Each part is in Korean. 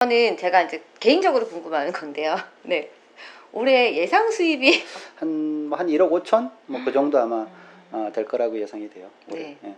저는 제가 이제 개인적으로 궁금한 건데요. 네. 올해 예상 수입이 한 1억 5천? 뭐 그 정도 아마 될 거라고 예상이 돼요. 올해. 네. 예.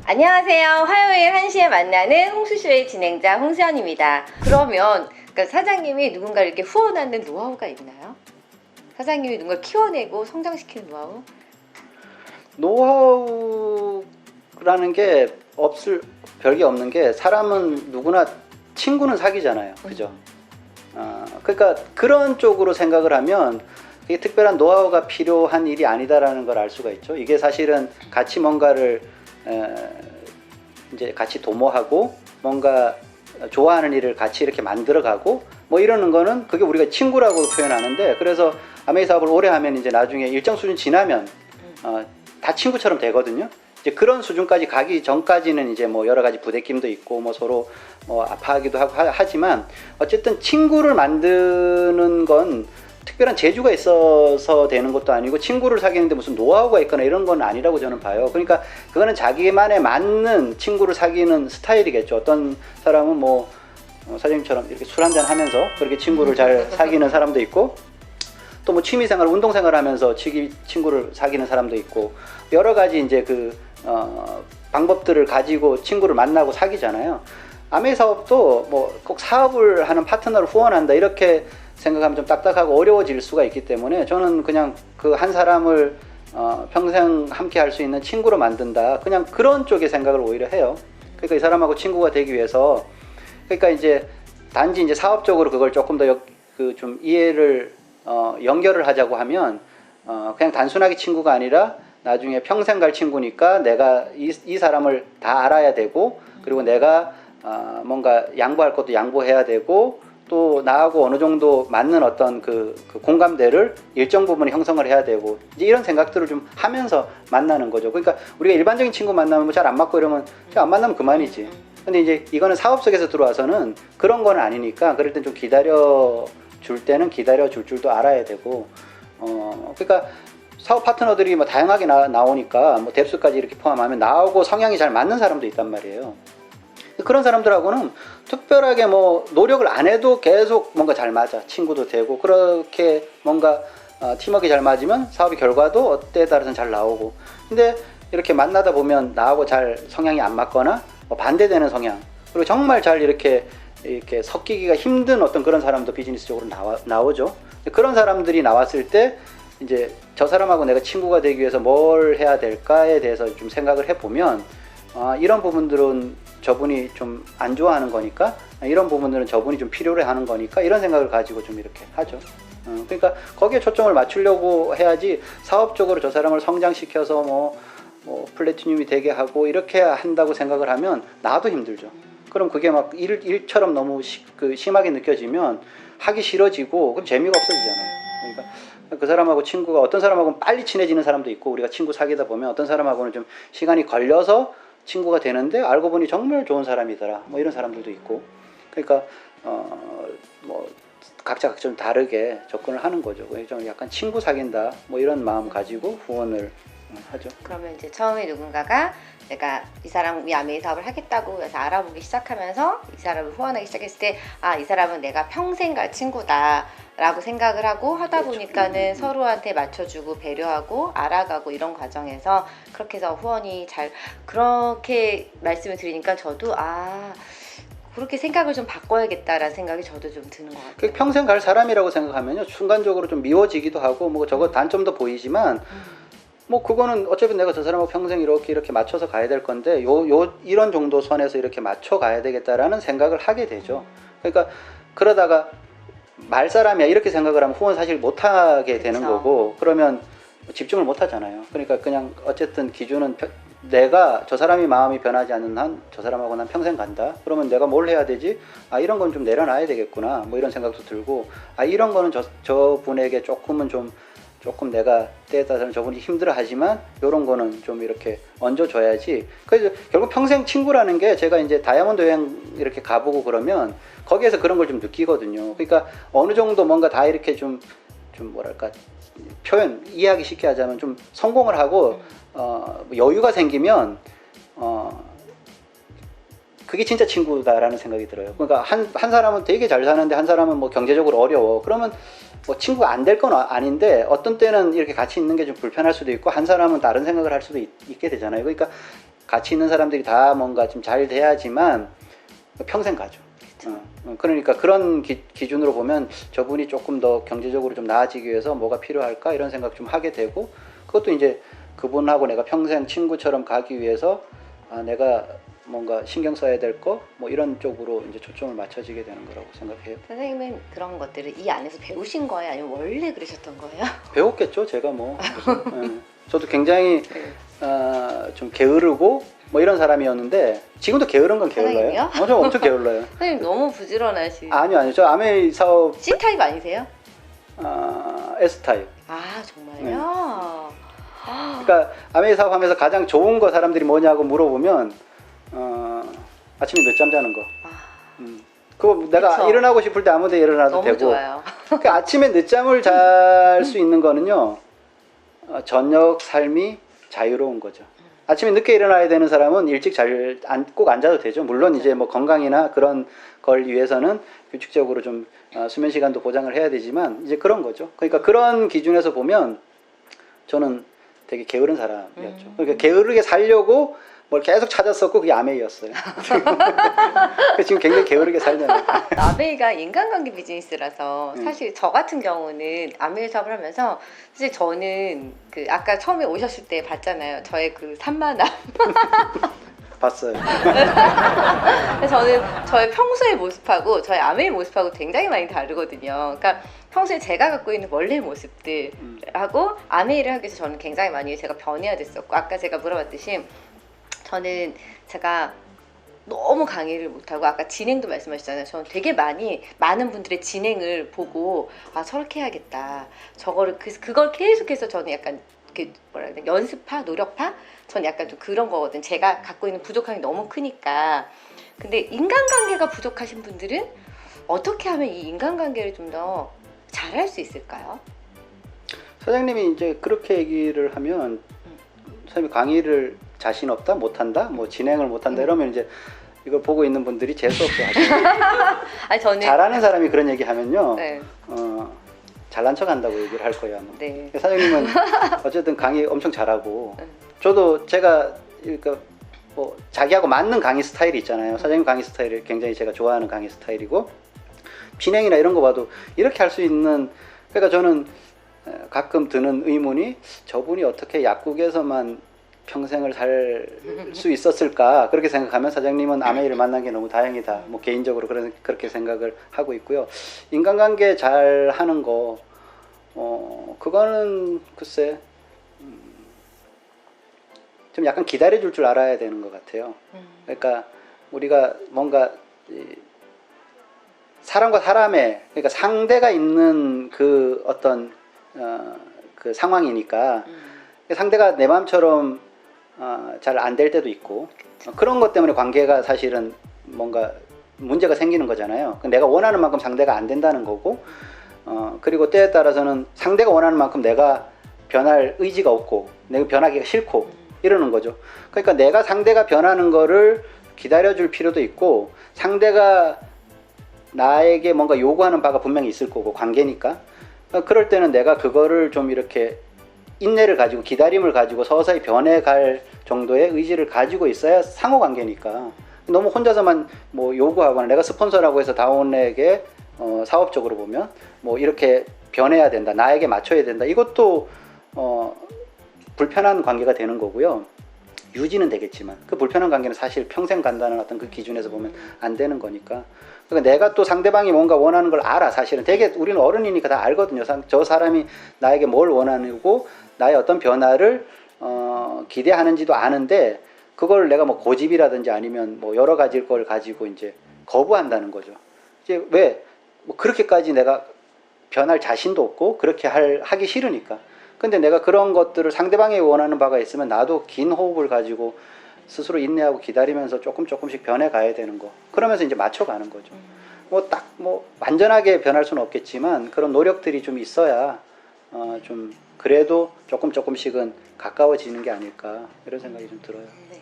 안녕하세요. 화요일 1시에 만나는 홍수쇼의 진행자 홍수연입니다. 그러면 그러니까 사장님이 누군가를 이렇게 후원하는 노하우가 있나요? 사장님이 누군가 키워내고 성장시키는 노하우? 노하우라는 게 별게 없는 게, 사람은 누구나 친구는 사귀잖아요. 그죠? 그러니까 그런 쪽으로 생각을 하면 이게 특별한 노하우가 필요한 일이 아니다라는 걸 알 수가 있죠. 이게 사실은 같이 뭔가를 이제 같이 도모하고 뭔가 좋아하는 일을 같이 이렇게 만들어가고 뭐 이러는 거는 그게 우리가 친구라고 표현하는데, 그래서 아메이 사업을 오래 하면 이제 나중에 일정 수준 지나면 다 친구처럼 되거든요. 이제 그런 수준까지 가기 전까지는 이제 뭐 여러 가지 부대낌도 있고 뭐 서로 뭐 아파하기도 하고 하지만, 어쨌든 친구를 만드는 건 특별한 재주가 있어서 되는 것도 아니고, 친구를 사귀는데 무슨 노하우가 있거나 이런 건 아니라고 저는 봐요. 그러니까 그거는 자기만에 맞는 친구를 사귀는 스타일이겠죠. 어떤 사람은 뭐 사장님처럼 이렇게 술 한잔 하면서 그렇게 친구를 잘 사귀는 사람도 있고, 또 뭐 취미생활, 운동생활 하면서 친구를 사귀는 사람도 있고, 여러 가지 이제 방법들을 가지고 친구를 만나고 사귀잖아요. 아메이 사업도 뭐 꼭 사업을 하는 파트너를 후원한다 이렇게 생각하면 좀 딱딱하고 어려워질 수가 있기 때문에, 저는 그냥 그 한 사람을 평생 함께 할 수 있는 친구로 만든다, 그냥 그런 쪽의 생각을 오히려 해요. 그러니까 이 사람하고 친구가 되기 위해서, 그러니까 이제 단지 이제 사업적으로 그걸 조금 더 좀 이해를 연결을 하자고 하면, 그냥 단순하게 친구가 아니라 나중에 평생 갈 친구니까 내가 이 사람을 다 알아야 되고, 그리고 내가 뭔가 양보할 것도 양보해야 되고, 또 나하고 어느 정도 맞는 어떤 그 공감대를 일정 부분 형성을 해야 되고, 이제 이런 생각들을 좀 하면서 만나는 거죠. 그러니까 우리가 일반적인 친구 만나면 잘 안 맞고 이러면 안 만나면 그만이지. 근데 이제 이거는 사업 속에서 들어와서는 그런 건 아니니까, 그럴 땐 좀 기다려 줄 때는 기다려 줄 줄도 알아야 되고, 그러니까 사업 파트너들이 뭐 다양하게 나오니까 뭐 뎁스까지 이렇게 포함하면 나하고 성향이 잘 맞는 사람도 있단 말이에요. 그런 사람들하고는 특별하게 뭐 노력을 안 해도 계속 뭔가 잘 맞아, 친구도 되고, 그렇게 뭔가 팀워크가 잘 맞으면 사업의 결과도 때에 따라서는 잘 나오고. 근데 이렇게 만나다 보면 나하고 잘 성향이 안 맞거나 뭐 반대되는 성향, 그리고 정말 잘 이렇게 섞이기가 힘든 어떤 그런 사람도 비즈니스적으로 나오죠. 그런 사람들이 나왔을 때 이제 저 사람하고 내가 친구가 되기 위해서 뭘 해야 될까에 대해서 좀 생각을 해보면, 이런 부분들은 저분이 좀 안 좋아하는 거니까, 이런 부분들은 저분이 좀 필요로 하는 거니까, 이런 생각을 가지고 좀 이렇게 하죠. 그러니까 거기에 초점을 맞추려고 해야지, 사업적으로 저 사람을 성장시켜서 뭐 플래티늄이 되게 하고 이렇게 한다고 생각을 하면 나도 힘들죠. 그럼 그게 막 일처럼 너무 심하게 느껴지면 하기 싫어지고, 그럼 재미가 없어지잖아요. 그러니까 그 사람하고 친구가, 어떤 사람하고는 빨리 친해지는 사람도 있고, 우리가 친구 사귀다 보면 어떤 사람하고는 좀 시간이 걸려서 친구가 되는데 알고 보니 정말 좋은 사람이더라, 뭐 이런 사람들도 있고. 그러니까 뭐 각자 좀 다르게 접근을 하는 거죠. 좀 약간 친구 사귄다 뭐 이런 마음 가지고 후원을 하죠. 그러면 이제 처음에 누군가가 내가 이 사람이 아메이 사업을 하겠다고 해서 알아보기 시작하면서 이 사람을 후원하기 시작했을 때, 이 사람은 내가 평생 갈 친구다 라고 생각을 하고 하다 그렇죠. 보니까는 서로한테 맞춰주고 배려하고 알아가고 이런 과정에서 그렇게 해서 후원이 잘, 그렇게 말씀을 드리니까 저도 그렇게 생각을 좀 바꿔야겠다라는 생각이 저도 좀 드는 것 같아요. 평생 갈 사람이라고 생각하면요, 순간적으로 좀 미워지기도 하고 뭐 저거 단점도 보이지만, 뭐 그거는 어차피 내가 저 사람하고 평생 이렇게 맞춰서 가야 될 건데, 이런 정도 선에서 이렇게 맞춰 가야 되겠다라는 생각을 하게 되죠. 그러니까 그러다가 말사람이야 이렇게 생각을 하면 후원 사실 못 하게 되는 거고, 그러면 집중을 못 하잖아요. 그러니까 그냥 어쨌든 기준은, 내가 저 사람이 마음이 변하지 않는 한 저 사람하고 난 평생 간다. 그러면 내가 뭘 해야 되지? 이런 건 좀 내려놔야 되겠구나, 뭐 이런 생각도 들고, 이런 거는 저 분에게 조금 내가 때에 따라서는 저분이 힘들어하지만 이런 거는 좀 이렇게 얹어줘야지. 그래서 결국 평생 친구라는 게, 제가 이제 다이아몬드 여행 이렇게 가보고 그러면 거기에서 그런 걸 좀 느끼거든요. 그러니까 어느 정도 뭔가 다 이렇게 좀 좀 뭐랄까 표현 이해하기 쉽게 하자면 좀 성공을 하고 여유가 생기면 그게 진짜 친구다라는 생각이 들어요. 그러니까 한 사람은 되게 잘 사는데 한 사람은 뭐 경제적으로 어려워. 그러면 뭐 친구가 안 될 건 아닌데 어떤 때는 이렇게 같이 있는 게 좀 불편할 수도 있고 한 사람은 다른 생각을 할 수도 있게 되잖아요. 그러니까 같이 있는 사람들이 다 뭔가 좀 잘 돼야지만 평생 가죠. 그러니까 그런 기준으로 보면 저분이 조금 더 경제적으로 좀 나아지기 위해서 뭐가 필요할까 이런 생각 좀 하게 되고 그것도 이제 그분하고 내가 평생 친구처럼 가기 위해서 내가 뭔가 신경 써야 될 거 뭐 이런 쪽으로 이제 초점을 맞춰지게 되는 거라고 생각해요. 선생님은 그런 것들을 이 안에서 배우신 거예요? 아니면 원래 그러셨던 거예요? 배웠겠죠. 제가 뭐 저도 굉장히 좀 게으르고 뭐 이런 사람이었는데 지금도 게으른 건 게을러요. 저 엄청 게을러요. 선생님 너무 부지런하시. 아니요. 저 아메이 사업 C 타입 아니세요? S 타입. 아 정말요? 그러니까 아메이 사업하면서 가장 좋은 거 사람들이 뭐냐고 물어보면 아침에 늦잠 자는 거. 그거 내가 그쵸? 일어나고 싶을 때 아무데 일어나도 너무 되고. 좋아요. 그러니까 아침에 늦잠을 잘 수 있는 거는요. 저녁 삶이 자유로운 거죠. 아침에 늦게 일어나야 되는 사람은 일찍 꼭 안 자도 되죠. 물론 이제 뭐 건강이나 그런 걸 위해서는 규칙적으로 좀 수면 시간도 보장을 해야 되지만 이제 그런 거죠. 그러니까 그런 기준에서 보면 저는 되게 게으른 사람이었죠. 그러니까 게으르게 살려고 뭘 계속 찾았었고 그게 아메이였어요. 지금 굉장히 게으르게 살잖아요. 아메이가 인간관계 비즈니스라서 사실 저 같은 경우는 아메이 사업을 하면서 사실 저는 그 아까 처음에 오셨을 때 봤잖아요. 저의 그 산만함. 봤어요. 그래서 저는 저의 평소의 모습하고 저의 아메이 모습하고 굉장히 많이 다르거든요. 그러니까 평소에 제가 갖고 있는 원래 모습들하고 아메이를 하기 위해서 저는 굉장히 많이 제가 변해야 됐었고 아까 제가 물어봤듯이 저는 제가 너무 강의를 못하고 아까 진행도 말씀하셨잖아요. 저는 되게 많은 분들의 진행을 보고 아 저렇게 해야겠다. 저거를 그걸 계속해서 저는 약간 그 뭐라 해야 되나 연습파, 노력파? 저는 약간 좀 그런 거거든. 제가 갖고 있는 부족함이 너무 크니까. 근데 인간관계가 부족하신 분들은 어떻게 하면 이 인간관계를 좀 더 잘할 수 있을까요? 사장님이 이제 그렇게 얘기를 하면 선생님이 강의를 자신 없다, 못한다, 뭐 진행을 못한다 이러면 이제 이걸 보고 있는 분들이 재수 없어 하죠. 아니 저는 잘하는 사람이 그런 얘기하면요, 네. 잘난 척한다고 얘기를 할 거예요. 아마. 네. 사장님은 어쨌든 강의 엄청 잘하고, 저도 제가 그러니까 뭐 자기하고 맞는 강의 스타일이 있잖아요. 사장님 강의 스타일이 굉장히 제가 좋아하는 강의 스타일이고 진행이나 이런 거 봐도 이렇게 할 수 있는. 그러니까 저는 가끔 드는 의문이 저분이 어떻게 약국에서만 평생을 살 수 있었을까 그렇게 생각하면 사장님은 아메이를 만난 게 너무 다행이다. 뭐 개인적으로 그렇게 생각을 하고 있고요. 인간관계 잘 하는 거 그거는 글쎄 좀 약간 기다려줄 줄 알아야 되는 것 같아요. 그러니까 우리가 뭔가 사람과 사람의 그러니까 상대가 있는 그 어떤 그 상황이니까 상대가 내 마음처럼 잘 안 될 때도 있고 그런 것 때문에 관계가 사실은 뭔가 문제가 생기는 거잖아요. 내가 원하는 만큼 상대가 안 된다는 거고 그리고 때에 따라서는 상대가 원하는 만큼 내가 변할 의지가 없고 내가 변하기가 싫고 이러는 거죠. 그러니까 내가 상대가 변하는 거를 기다려줄 필요도 있고 상대가 나에게 뭔가 요구하는 바가 분명히 있을 거고 관계니까 그럴 때는 내가 그거를 좀 이렇게 인내를 가지고 기다림을 가지고 서서히 변해갈 정도의 의지를 가지고 있어야 상호관계니까 너무 혼자서만 뭐 요구하거나 내가 스폰서라고 해서 다운에게 사업적으로 보면 뭐 이렇게 변해야 된다 나에게 맞춰야 된다 이것도 불편한 관계가 되는 거고요. 유지는 되겠지만 그 불편한 관계는 사실 평생 간다는 어떤 그 기준에서 보면 안 되는 거니까 그러니까 내가 또 상대방이 뭔가 원하는 걸 알아. 사실은 되게 우리는 어른이니까 다 알거든요. 저 사람이 나에게 뭘 원하고 나의 어떤 변화를 기대하는지도 아는데 그걸 내가 뭐 고집이라든지 아니면 뭐 여러 가지 걸 가지고 이제 거부한다는 거죠. 이제 왜 뭐 그렇게까지 내가 변할 자신도 없고 그렇게 하기 싫으니까. 근데 내가 그런 것들을 상대방이 원하는 바가 있으면 나도 긴 호흡을 가지고 스스로 인내하고 기다리면서 조금씩 변해 가야 되는 거. 그러면서 이제 맞춰가는 거죠. 뭐 딱 뭐 완전하게 변할 수는 없겠지만 그런 노력들이 좀 있어야 좀 그래도 조금씩은 가까워지는 게 아닐까 이런 생각이 좀 들어요. 네.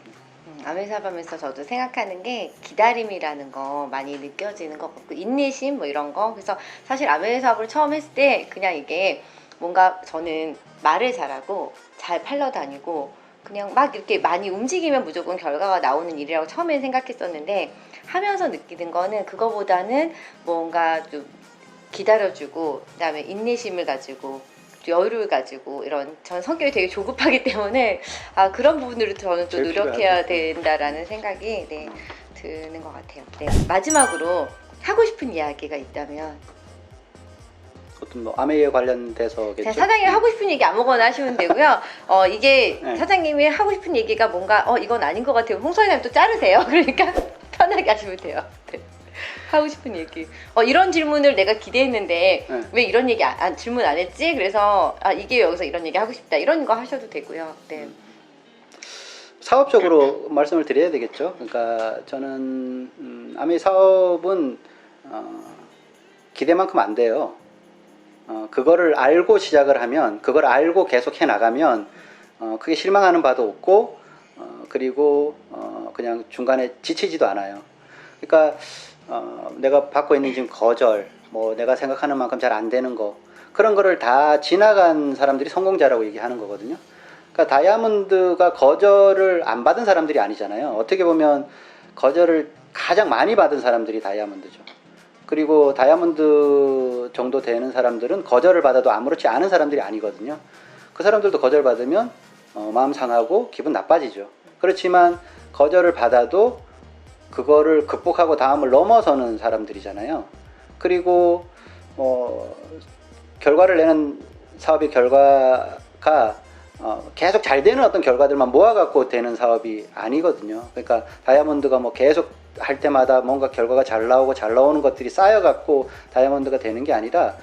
아메 사업하면서 저도 생각하는 게 기다림이라는 거 많이 느껴지는 것 같고 인내심 뭐 이런 거. 그래서 사실 아메 사업을 처음 했을 때 그냥 이게 뭔가 저는 말을 잘하고 잘 팔러 다니고 그냥 막 이렇게 많이 움직이면 무조건 결과가 나오는 일이라고 처음에 생각했었는데 하면서 느끼는 거는 그거보다는 뭔가 좀 기다려주고 그다음에 인내심을 가지고 여유를 가지고 이런 전 성격이 되게 조급하기 때문에 그런 부분으로 저는 또 제일 노력해야 필요하죠. 된다라는 생각이 드는 것 같아요. 네. 마지막으로 하고 싶은 이야기가 있다면 어떤 뭐 아메이에 관련돼서겠죠. 그냥 사장님이 하고 싶은 얘기 아무거나 하시면 되고요. 이게 네. 사장님이 하고 싶은 얘기가 뭔가 이건 아닌 것 같아요. 홍소희님 또 자르세요. 그러니까 편하게 하시면 돼요. 네. 하고 싶은 얘기. 이런 질문을 내가 기대했는데 네. 왜 이런 얘기 질문 안 했지? 그래서 이게 여기서 이런 얘기 하고 싶다. 이런 거 하셔도 되고요. 네. 사업적으로 말씀을 드려야 되겠죠. 그러니까 저는 아메이 사업은 기대만큼 안 돼요. 그거를 알고 시작을 하면 그걸 알고 계속 해 나가면 크게 실망하는 바도 없고 그리고 그냥 중간에 지치지도 않아요. 그러니까 내가 받고 있는 지금 거절, 뭐 내가 생각하는 만큼 잘 안 되는 거 그런 거를 다 지나간 사람들이 성공자라고 얘기하는 거거든요. 그러니까 다이아몬드가 거절을 안 받은 사람들이 아니잖아요. 어떻게 보면 거절을 가장 많이 받은 사람들이 다이아몬드죠. 그리고 다이아몬드 정도 되는 사람들은 거절을 받아도 아무렇지 않은 사람들이 아니거든요. 그 사람들도 거절받으면 마음 상하고 기분 나빠지죠. 그렇지만 거절을 받아도 그거를 극복하고 다음을 넘어서는 사람들이잖아요. 그리고 결과를 내는 사업의 결과가 계속 잘 되는 어떤 결과들만 모아갖고 되는 사업이 아니거든요. 그러니까 다이아몬드가 뭐 계속 할 때마다 뭔가 결과가 잘 나오고 잘 나오는 것들이 쌓여갖고 다이아몬드가 되는 게 아니라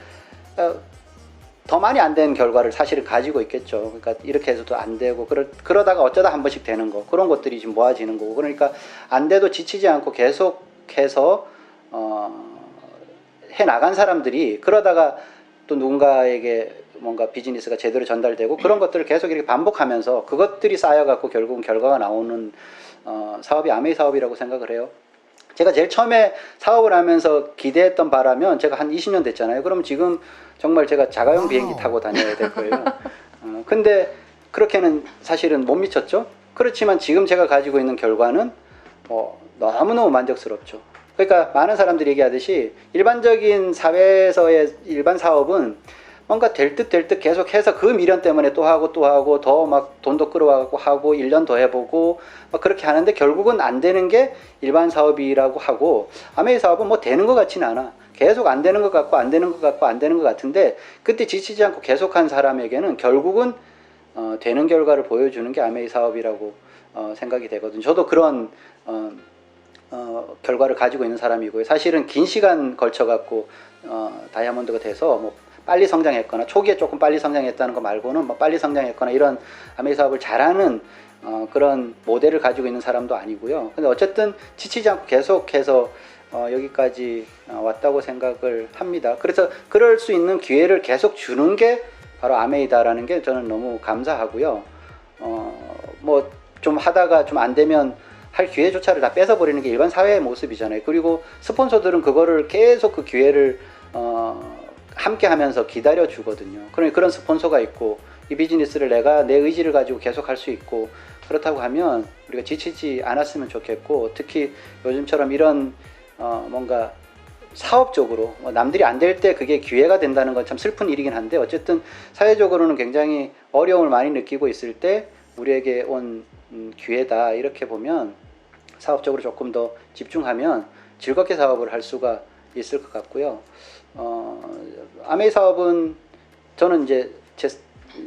더 많이 안 된 결과를 사실은 가지고 있겠죠. 그러니까 이렇게 해서도 안 되고 그러다가 어쩌다 한 번씩 되는 거 그런 것들이 지금 모아지는 거고 그러니까 안 돼도 지치지 않고 계속해서 해 나간 사람들이 그러다가 또 누군가에게 뭔가 비즈니스가 제대로 전달되고 그런 것들을 계속 이렇게 반복하면서 그것들이 쌓여갖고 결국은 결과가 나오는 사업이 아메이 사업이라고 생각을 해요. 제가 제일 처음에 사업을 하면서 기대했던 바라면 제가 한 20년 됐잖아요. 그럼 지금 정말 제가 자가용 비행기 타고 다녀야 될 거예요. 근데 그렇게는 사실은 못 미쳤죠. 그렇지만 지금 제가 가지고 있는 결과는 너무너무 만족스럽죠. 그러니까 많은 사람들이 얘기하듯이 일반적인 사회에서의 일반 사업은 뭔가 될 듯 계속 해서 그 미련 때문에 또 하고 더 막 돈도 끌어와갖고 하고 1년 더 해보고 막 그렇게 하는데 결국은 안 되는 게 일반 사업이라고 하고 아메이 사업은 뭐 되는 것 같지는 않아. 계속 안 되는 것 같고 안 되는 것 같고 안 되는 것 같은데 그때 지치지 않고 계속한 사람에게는 결국은 되는 결과를 보여주는 게 아메이 사업이라고 생각이 되거든요. 저도 그런 결과를 가지고 있는 사람이고요. 사실은 긴 시간 걸쳐갖고 다이아몬드가 돼서 뭐 빨리 성장했거나 초기에 조금 빨리 성장했다는 거 말고는 뭐 빨리 성장했거나 이런 아메이 사업을 잘하는 그런 모델을 가지고 있는 사람도 아니고요. 근데 어쨌든 지치지 않고 계속해서 여기까지 왔다고 생각을 합니다. 그래서 그럴 수 있는 기회를 계속 주는 게 바로 아메이다라는 게 저는 너무 감사하고요. 뭐 좀 하다가 좀 안 되면 할 기회조차를 다 뺏어버리는 게 일반 사회의 모습이잖아요. 그리고 스폰서들은 그거를 계속 그 기회를 함께 하면서 기다려 주거든요. 그러니 그런 스폰서가 있고 이 비즈니스를 내가 내 의지를 가지고 계속 할 수 있고 그렇다고 하면 우리가 지치지 않았으면 좋겠고 특히 요즘처럼 이런 뭔가 사업적으로 남들이 안 될 때 그게 기회가 된다는 건 참 슬픈 일이긴 한데 어쨌든 사회적으로는 굉장히 어려움을 많이 느끼고 있을 때 우리에게 온 기회다 이렇게 보면 사업적으로 조금 더 집중하면 즐겁게 사업을 할 수가 있을 것 같고요. 아메이 사업은 저는 이제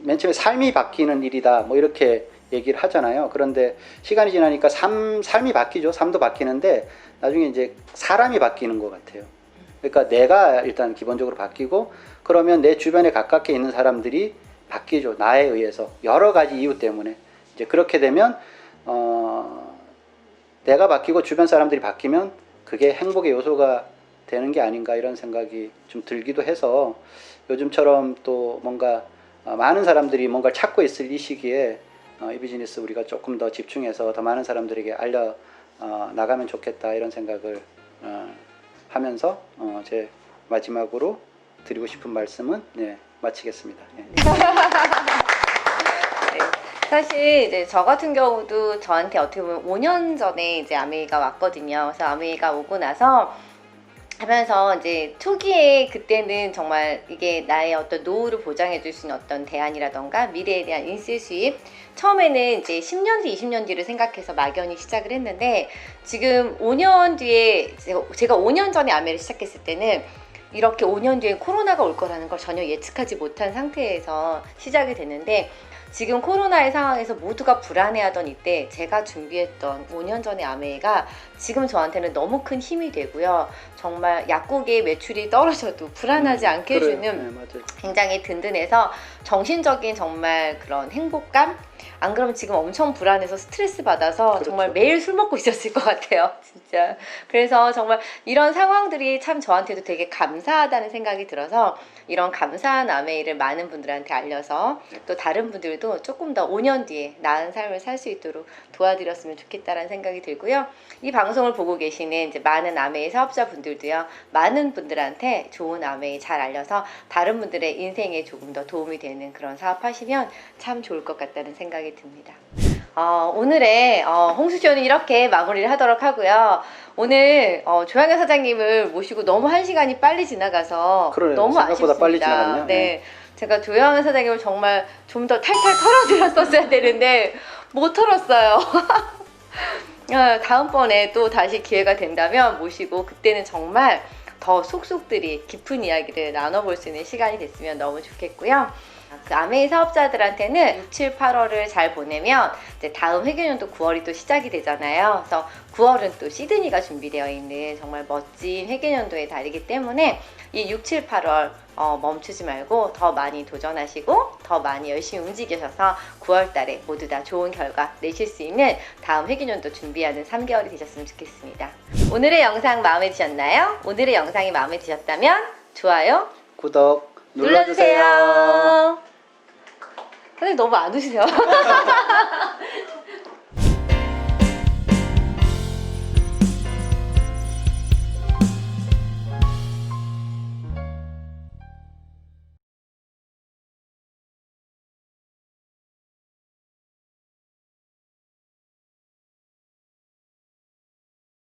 맨 처음에 삶이 바뀌는 일이다 뭐 이렇게 얘기를 하잖아요. 그런데 시간이 지나니까 삶이 바뀌죠. 삶도 바뀌는데 나중에 이제 사람이 바뀌는 것 같아요. 그러니까 내가 일단 기본적으로 바뀌고 그러면 내 주변에 가깝게 있는 사람들이 바뀌죠. 나에 의해서 여러 가지 이유 때문에 이제 그렇게 되면 내가 바뀌고 주변 사람들이 바뀌면 그게 행복의 요소가 되는 게 아닌가 이런 생각이 좀 들기도 해서 요즘처럼 또 뭔가 많은 사람들이 뭔가를 찾고 있을 이 시기에 이 비즈니스 우리가 조금 더 집중해서 더 많은 사람들에게 알려 나가면 좋겠다 이런 생각을 하면서 제 마지막으로 드리고 싶은 말씀은 마치겠습니다. 예. 네. 사실 이제 저 같은 경우도 저한테 어떻게 보면 5년 전에 이제 아메이가 왔거든요. 그래서 아메이가 오고 나서 하면서 이제 초기에 그때는 정말 이게 나의 어떤 노후를 보장해 줄 수 있는 어떤 대안이라던가 미래에 대한 인실 수입, 처음에는 이제 10년 뒤, 20년 뒤를 생각해서 막연히 시작을 했는데 지금 5년 뒤에 제가 5년 전에 아메를 시작했을 때는 이렇게 5년 뒤에 코로나가 올 거라는 걸 전혀 예측하지 못한 상태에서 시작이 됐는데 지금 코로나의 상황에서 모두가 불안해하던 이때 제가 준비했던 5년 전의 아메이가 지금 저한테는 너무 큰 힘이 되고요. 정말 약국의 매출이 떨어져도 불안하지 않게 해주는 맞아요. 굉장히 든든해서 정신적인 정말 그런 행복감? 안 그러면 지금 엄청 불안해서 스트레스 받아서 그렇죠. 정말 매일 술 먹고 있었을 것 같아요. 진짜. 그래서 정말 이런 상황들이 참 저한테도 되게 감사하다는 생각이 들어서 이런 감사한 아메이를 많은 분들한테 알려서 또 다른 분들도 조금 더 5년 뒤에 나은 삶을 살 수 있도록 도와드렸으면 좋겠다라는 생각이 들고요. 이 방송을 보고 계시는 이제 많은 아메이 사업자분들도요. 많은 분들한테 좋은 아메이 잘 알려서 다른 분들의 인생에 조금 더 도움이 되는 그런 사업하시면 참 좋을 것 같다는 생각이 듭니다. 오늘의 홍수쇼는 이렇게 마무리를 하도록 하고요. 오늘 조양현 사장님을 모시고 너무 한 시간이 빨리 지나가서 그러네요. 너무 생각보다 아쉽습니다. 빨리 지나갔네요. 네. 제가 조양현 사장님을 정말 좀 더 탈탈 털어드렸었어야 되는데 못 털었어요. 다음번에 또 다시 기회가 된다면 모시고 그때는 정말 더 속속들이 깊은 이야기를 나눠볼 수 있는 시간이 됐으면 너무 좋겠고요. 그 아메이 사업자들한테는 6, 7, 8월을 잘 보내면 이제 다음 회계년도 9월이 또 시작이 되잖아요. 그래서 9월은 또 시드니가 준비되어 있는 정말 멋진 회계년도의 달이기 때문에 이 6, 7, 8월 멈추지 말고 더 많이 도전하시고 더 많이 열심히 움직이셔서 9월 달에 모두 다 좋은 결과 내실 수 있는 다음 회계년도 준비하는 3개월이 되셨으면 좋겠습니다. 오늘의 영상 마음에 드셨나요? 오늘의 영상이 마음에 드셨다면 좋아요, 구독 눌러주세요. 선생님 너무 안 우시세요?